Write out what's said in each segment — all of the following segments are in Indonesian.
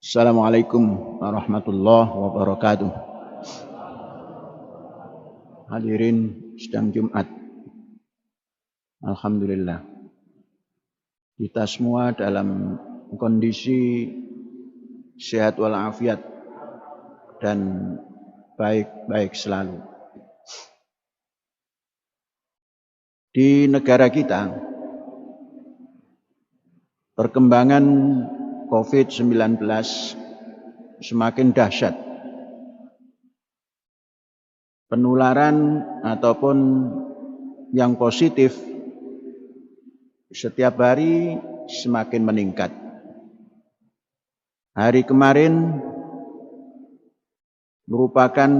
Assalamualaikum warahmatullahi wabarakatuh. Hadirin sidang Jumat. Alhamdulillah. Kita semua dalam kondisi sehat walafiat dan baik-baik selalu. Di negara kita, perkembangan COVID-19 semakin dahsyat. Penularan ataupun yang positif setiap hari semakin meningkat. Hari kemarin merupakan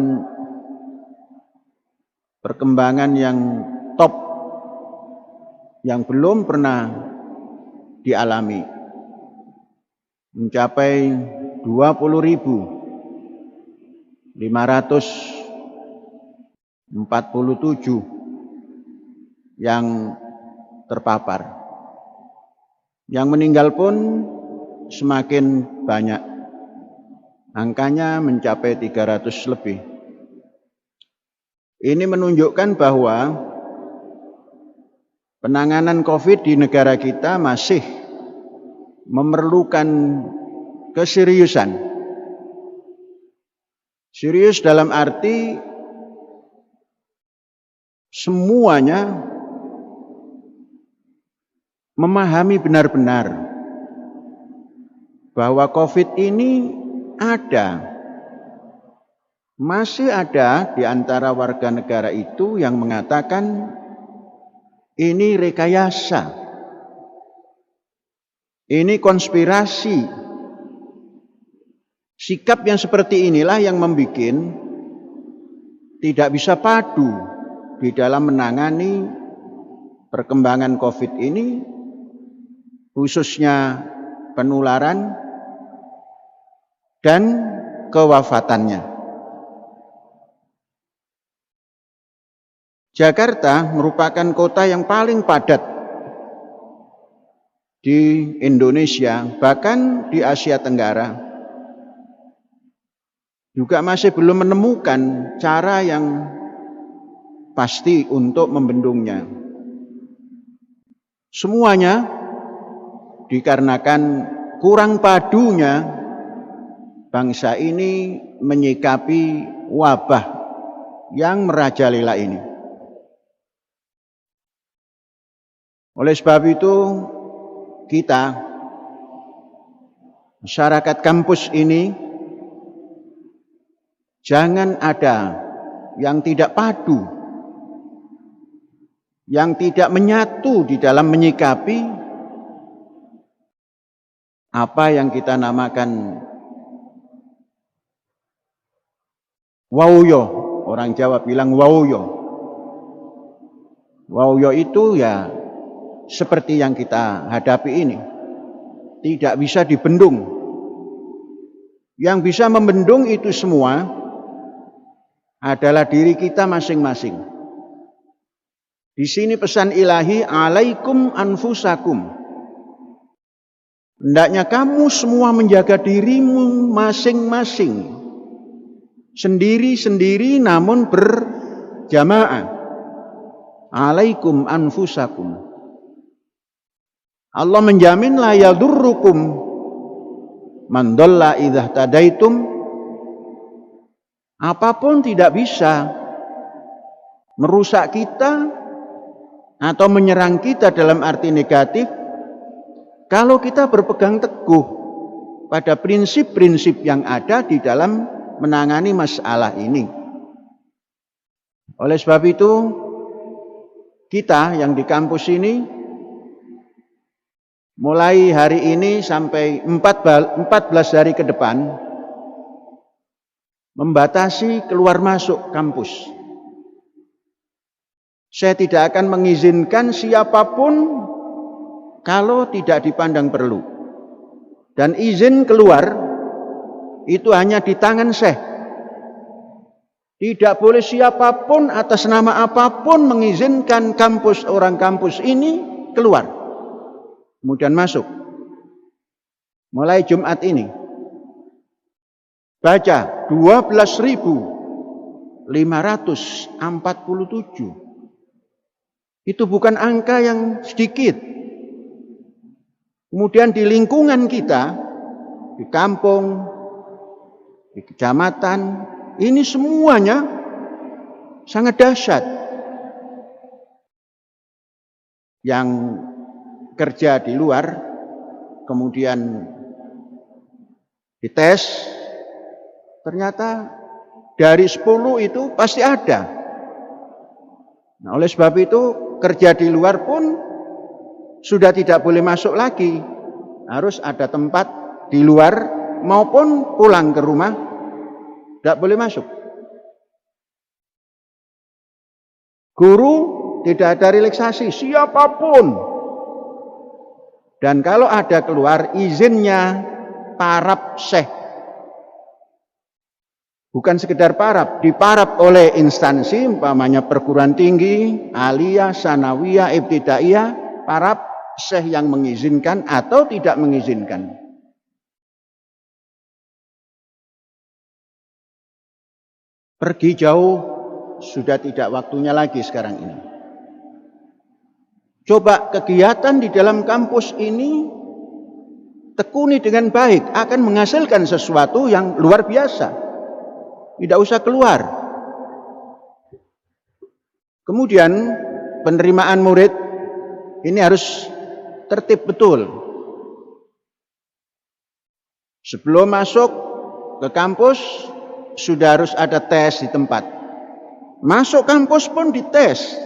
perkembangan yang top yang belum pernah dialami, mencapai 20.547 yang terpapar. Yang meninggal pun semakin banyak. Angkanya mencapai 300 lebih. Ini menunjukkan bahwa penanganan COVID di negara kita masih memerlukan keseriusan. Serius dalam arti semuanya memahami benar-benar bahwa COVID ini ada. Masih ada di antara warga negara itu yang mengatakan ini rekayasa, ini konspirasi. Sikap yang seperti inilah yang membuat tidak bisa padu di dalam menangani perkembangan COVID ini, khususnya penularan dan kewafatannya. Jakarta merupakan kota yang paling padat di Indonesia, bahkan di Asia Tenggara. Juga masih belum menemukan cara yang pasti untuk membendungnya. Semuanya dikarenakan kurang padunya bangsa ini menyikapi wabah yang merajalela ini. Oleh sebab itu, kita, masyarakat kampus ini, jangan ada yang tidak padu, yang tidak menyatu di dalam menyikapi apa yang kita namakan wauyo. Orang Jawa bilang wauyo. Wauyo itu ya seperti yang kita hadapi ini, tidak bisa dibendung. Yang bisa membendung itu semua adalah diri kita masing-masing. Di sini pesan ilahi, alaikum anfusakum. Hendaknya kamu semua menjaga dirimu masing-masing, sendiri-sendiri namun berjamaah. Alaikum anfusakum. Allah menjamin la yadurrukum man dhalla idza tadaitum. Apapun tidak bisa merusak kita atau menyerang kita dalam arti negatif kalau kita berpegang teguh pada prinsip-prinsip yang ada di dalam menangani masalah ini. Oleh sebab itu, kita yang di kampus ini mulai hari ini sampai 14 hari ke depan membatasi keluar masuk kampus. Saya tidak akan mengizinkan siapapun kalau tidak dipandang perlu. Dan izin keluar itu hanya di tangan Syekh. Tidak boleh siapapun atas nama apapun mengizinkan orang kampus ini keluar. Kemudian masuk. Mulai Jumat ini Baca 12.547. Itu bukan angka yang sedikit. Kemudian di lingkungan kita, di kampung, di kecamatan, ini semuanya sangat dahsyat. Yang kerja di luar, kemudian dites, ternyata dari 10 itu pasti ada. Nah, oleh sebab itu kerja di luar pun sudah tidak boleh masuk lagi. Harus ada tempat di luar maupun pulang ke rumah tidak boleh masuk. Guru tidak ada relaksasi siapapun. Dan kalau ada keluar izinnya parab syekh. Bukan sekedar parab, diparab oleh instansi, umpamanya perguruan tinggi, aliyah, sanawiyah, ibtidaiyah, parab syekh yang mengizinkan atau tidak mengizinkan. Pergi jauh, sudah tidak waktunya lagi sekarang ini. Coba kegiatan di dalam kampus ini tekuni dengan baik, akan menghasilkan sesuatu yang luar biasa. Tidak usah keluar. Kemudian penerimaan murid ini harus tertib betul. Sebelum masuk ke kampus sudah harus ada tes di tempat. Masuk kampus pun dites.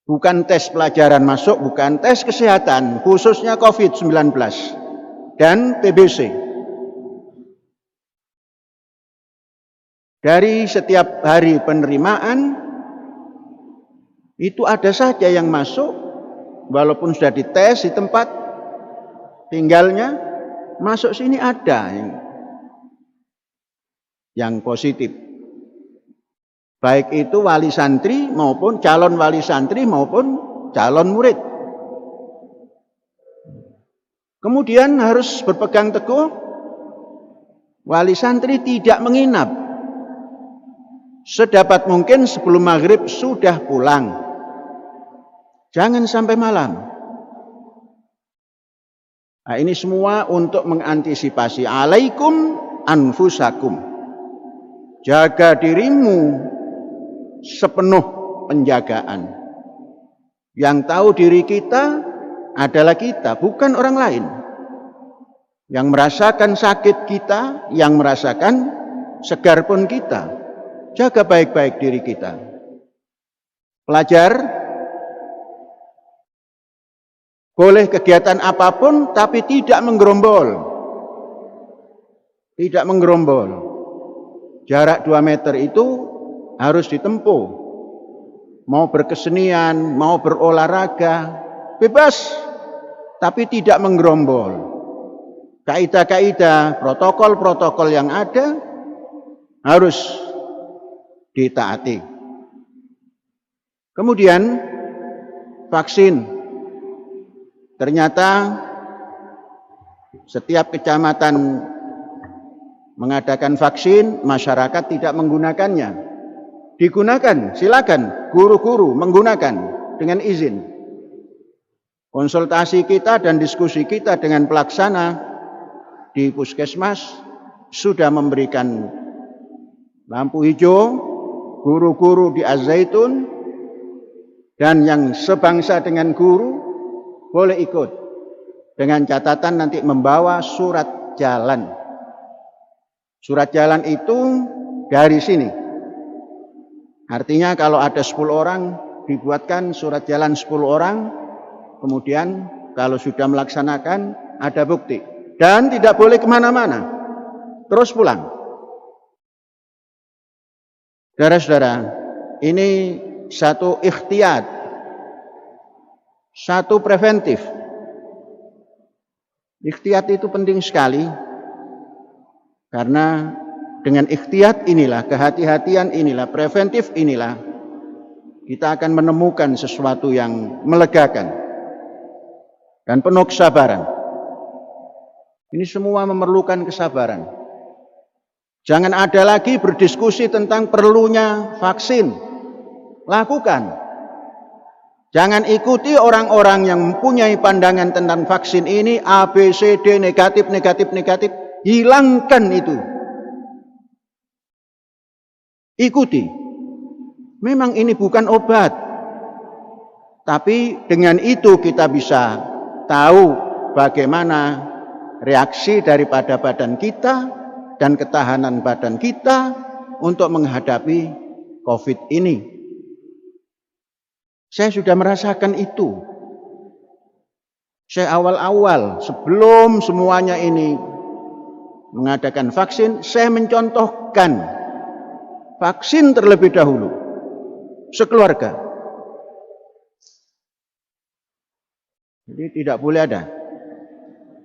Bukan tes pelajaran masuk, bukan tes kesehatan, khususnya COVID-19 dan TBC. Dari setiap hari penerimaan, itu ada saja yang masuk, walaupun sudah dites di tempat, tinggalnya masuk sini ada yang positif. Baik itu wali santri maupun calon wali santri maupun calon murid. Kemudian harus berpegang teguh, wali santri tidak menginap. Sedapat mungkin sebelum maghrib sudah pulang. Jangan sampai malam. Nah, ini semua untuk mengantisipasi. Alaikum anfusakum. Jaga dirimu sepenuh penjagaan. Yang tahu diri kita adalah kita, bukan orang lain. Yang merasakan sakit kita, yang merasakan segar pun kita. Jaga baik-baik diri kita. Pelajar boleh kegiatan apapun tapi tidak menggerombol. Tidak menggerombol. Jarak 2 meter itu harus ditempuh. Mau berkesenian, mau berolahraga, bebas, tapi tidak menggerombol. Kaidah-kaidah, protokol-protokol yang ada harus ditaati. Kemudian vaksin. Ternyata setiap kecamatan mengadakan vaksin, masyarakat tidak menggunakannya. Digunakan, silakan guru-guru menggunakan dengan izin. Konsultasi kita dan diskusi kita dengan pelaksana di puskesmas sudah memberikan lampu hijau. Guru-guru di Az-Zaitun dan yang sebangsa dengan guru boleh ikut dengan catatan nanti membawa surat jalan. Surat jalan itu dari sini. Artinya kalau ada 10 orang dibuatkan surat jalan 10 orang, kemudian kalau sudah melaksanakan ada bukti dan tidak boleh kemana-mana, terus pulang. Saudara-saudara, ini satu ikhtiyat, satu preventif. Ikhtiyat itu penting sekali, karena dengan ikhtiyat inilah, kehati-hatian inilah, preventif inilah, kita akan menemukan sesuatu yang melegakan dan penuh kesabaran. Ini semua memerlukan kesabaran. Jangan ada lagi berdiskusi tentang perlunya vaksin. Lakukan. Jangan ikuti orang-orang yang mempunyai pandangan tentang vaksin ini A, B, C, D, negatif. Hilangkan itu. Ikuti. Memang ini bukan obat. Tapi dengan itu kita bisa tahu bagaimana reaksi daripada badan kita dan ketahanan badan kita untuk menghadapi COVID ini. Saya sudah merasakan itu. Saya awal-awal sebelum semuanya ini mengadakan vaksin, saya mencontohkan vaksin terlebih dahulu, sekeluarga. Jadi tidak boleh ada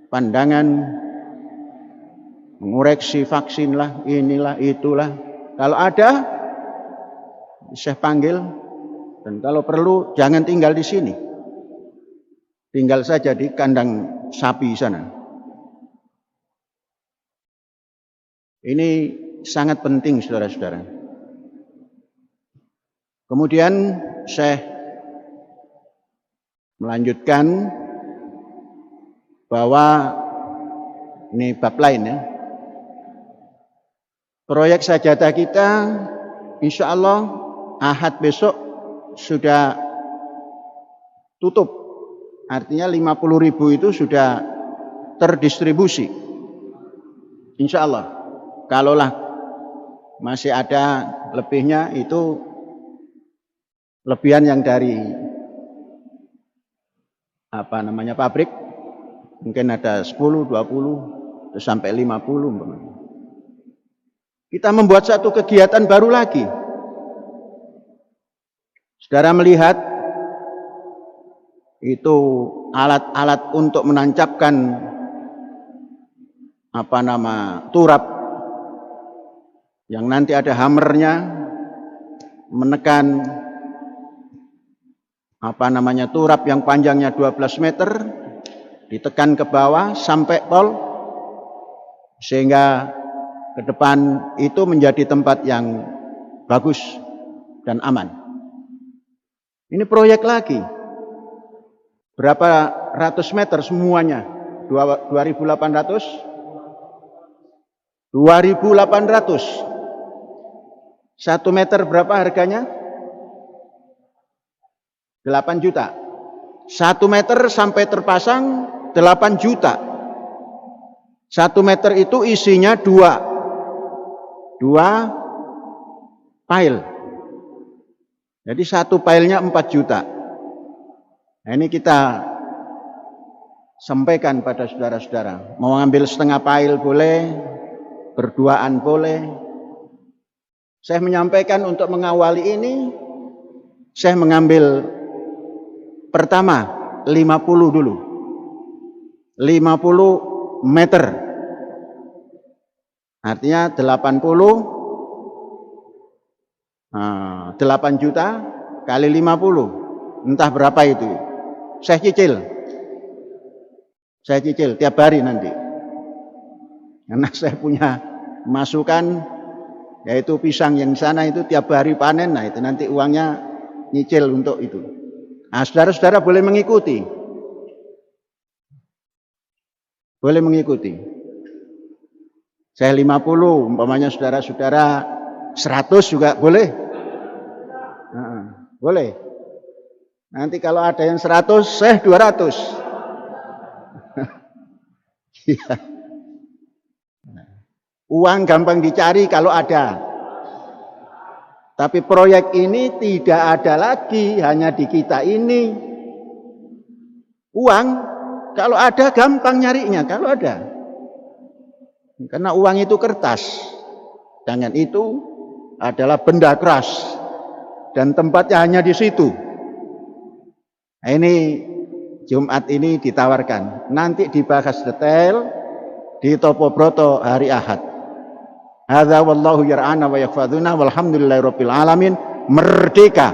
pandangan mengoreksi vaksin lah, inilah, itulah. Kalau ada, saya panggil, dan kalau perlu jangan tinggal di sini. Tinggal saja di kandang sapi sana. Ini sangat penting, saudara-saudara. Kemudian saya melanjutkan bahwa ini bab lain ya. Proyek sajadah kita insya Allah Ahad besok sudah tutup. Artinya 50.000 itu sudah terdistribusi. Insya Allah. Kalaulah masih ada lebihnya, itu lebihan yang dari pabrik, mungkin ada 10, 20, sampai 50. Kita membuat satu kegiatan baru lagi. Saudara melihat itu alat-alat untuk menancapkan turap yang nanti ada hammernya, menekan turap yang panjangnya 12 meter, ditekan ke bawah sampai pol, sehingga ke depan itu menjadi tempat yang bagus dan aman. Ini proyek lagi. Berapa ratus meter semuanya? 2.800? 2.800. 1 meter berapa harganya? 8 juta. 1 meter sampai terpasang 8 juta. 1 meter itu isinya 2 pile. Jadi 1 pilenya 4 juta. Nah, ini kita sampaikan pada saudara-saudara. Mau ambil setengah pile boleh, berduaan boleh. Saya menyampaikan untuk mengawali ini, saya mengambil pertama 50 dulu. 50 meter. Artinya 8 juta kali 50. Entah berapa itu. Saya cicil tiap hari nanti. Karena saya punya masukan, yaitu pisang yang sana itu tiap hari panen. Nah itu nanti uangnya nyicil untuk itu. Nah saudara-saudara boleh mengikuti. Boleh mengikuti. Saya 50, umpamanya saudara-saudara 100 juga boleh. Boleh. Nanti kalau ada yang 100, saya 200. Uang gampang dicari kalau ada. Tapi proyek ini tidak ada lagi, hanya di kita ini. Uang, kalau ada gampang nyarinya, kalau ada. Karena uang itu kertas. Dengan itu adalah benda keras. Dan tempatnya hanya di situ. Nah, ini Jumat ini ditawarkan. Nanti dibahas detail di Topo Broto hari Ahad. Hadza wallahu yar'ana wa yahfadzuna walhamdulillahirabbil alamin. Merdeka.